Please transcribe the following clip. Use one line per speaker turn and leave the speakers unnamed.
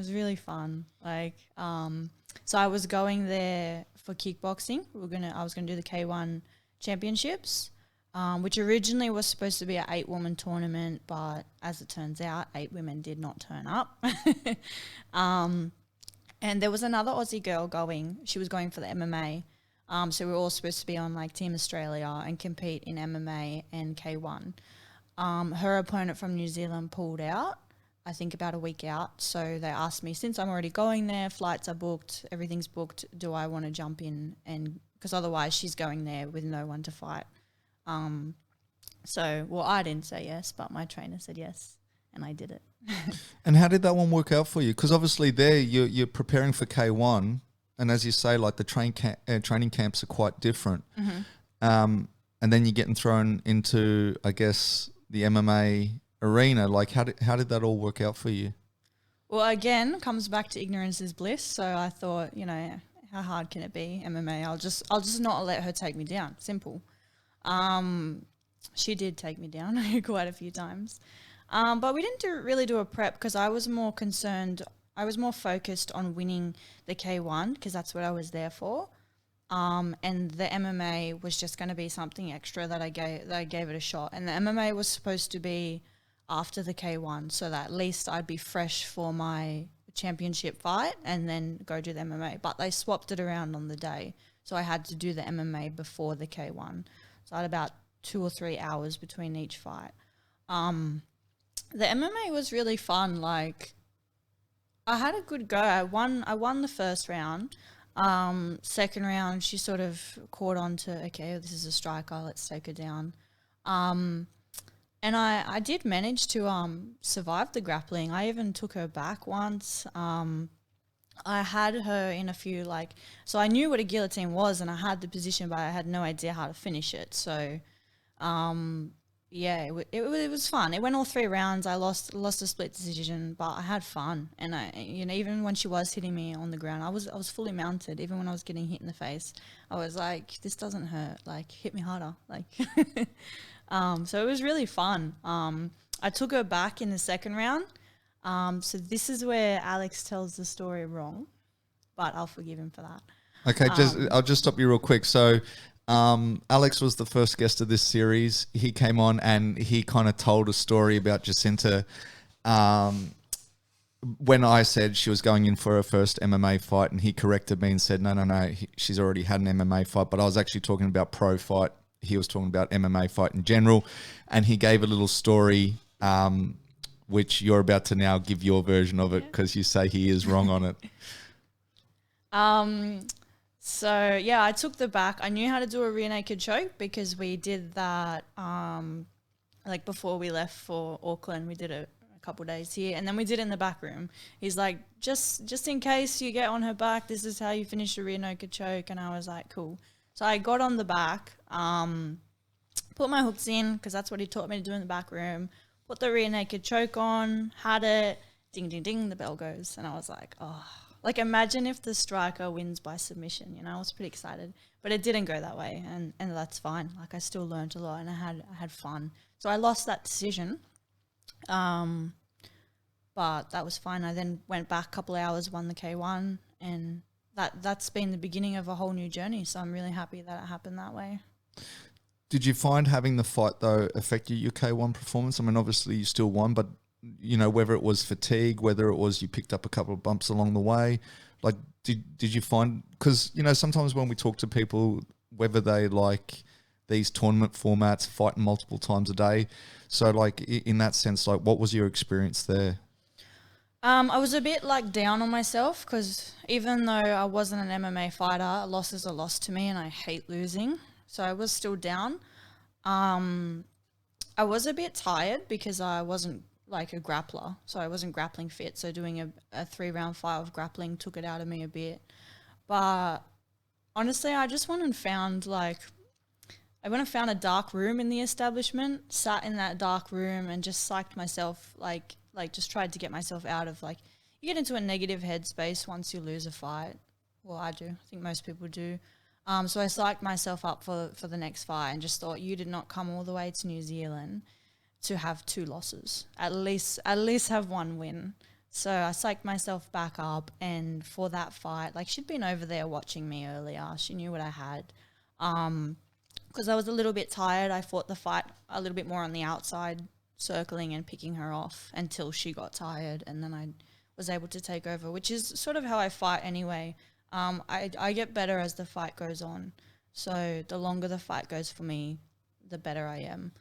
was really fun. So I was going there for kickboxing. I was gonna do the K1 championships, which originally was supposed to be an 8-woman tournament, but as it turns out, 8 women did not turn up. And there was another Aussie girl going. She was going for the MMA. So we were all supposed to be on like Team Australia and compete in MMA and K1. Her opponent from New Zealand pulled out, I think about a week out. So they asked me, since I'm already going there, flights are booked, everything's booked, do I want to jump in? And because otherwise she's going there with no one to fight. Well, I didn't say yes, but my trainer said yes, and I did it.
And how did that one work out for you? Because obviously there you're preparing for K1, and as you say, like the training camps are quite different. And then you're getting thrown into, I guess, the MMA arena. Like how did that all work out for you?
Well, again, comes back to ignorance is bliss. So I thought, how hard can it be? MMA. I'll just not let her take me down. Simple. She did take me down quite a few times. But we didn't really do a prep because I was more focused on winning the K1 because that's what I was there for. And the MMA was just going to be something extra that I gave it a shot. And the MMA was supposed to be after the K1 so that at least I'd be fresh for my championship fight and then go do the MMA. But they swapped it around on the day. So I had to do the MMA before the K1. So I had about 2 or 3 hours between each fight. The MMA was really fun. Like, I had a good go. I won the first round. Second round, she sort of caught on to, okay, this is a striker, let's take her down. And I did manage to survive the grappling. I even took her back once. I had her in a few, so I knew what a guillotine was and I had the position, but I had no idea how to finish it. So, it was fun. It went all 3 rounds. I lost a split decision, but I had fun. And even when she was hitting me on the ground, I was fully mounted. Even when I was getting hit in the face, I was like, this doesn't hurt. Like, hit me harder. Like, so it was really fun. I took her back in the second round. So this is where Alex tells the story wrong, but I'll forgive him for that.
Okay, I'll just stop you real quick. So Alex was the first guest of this series. He came on and he kind of told a story about Jacinta when I said she was going in for her first MMA fight, and he corrected me and said, no, she's already had an MMA fight, but I was actually talking about pro fight. He was talking about MMA fight in general, and he gave a little story which you're about to now give your version of it because you say he is wrong on it.
So, yeah, I took the back. I knew how to do a rear naked choke because we did that before we left for Auckland. We did it a couple of days here, and then we did it in the back room. He's like, just in case you get on her back, this is how you finish a rear naked choke. And I was like, cool. So I got on the back, put my hooks in because that's what he taught me to do in the back room, put the rear naked choke on, had it, ding, ding, ding, the bell goes. And I was like, oh. Like, imagine if the striker wins by submission, I was pretty excited. But it didn't go that way, and that's fine. Like, I still learned a lot, and I had fun. So I lost that decision, but that was fine. I then went back a couple of hours, won the K1, and that's been the beginning of a whole new journey. So I'm really happy that it happened that way.
Did you find having the fight, though, affected your K1 performance? I mean, obviously you still won, but whether it was fatigue, whether it was you picked up a couple of bumps along the way, like did you find, because sometimes when we talk to people, whether they like these tournament formats, fighting multiple times a day, so like in that sense, like what was your experience there?
I was a bit down on myself because even though I wasn't an MMA fighter, a loss is a loss to me and I hate losing, so I was still down. I was a bit tired because I wasn't like a grappler, so I wasn't grappling fit, so doing a 3-round fight of grappling took it out of me a bit. But honestly, I just went and found a dark room in the establishment, sat in that dark room and just psyched myself, just tried to get myself out of you get into a negative headspace once you lose a fight. Well, I do. I think most people do. So I psyched myself up for the next fight and just thought, you did not come all the way to New Zealand to have 2 losses. At least have 1 win. So I psyched myself back up, and for that fight, like she'd been over there watching me earlier. She knew what I had. Because I was a little bit tired, I fought the fight a little bit more on the outside, circling and picking her off until she got tired, and then I was able to take over, which is sort of how I fight anyway. I get better as the fight goes on. So the longer the fight goes for me, the better I am.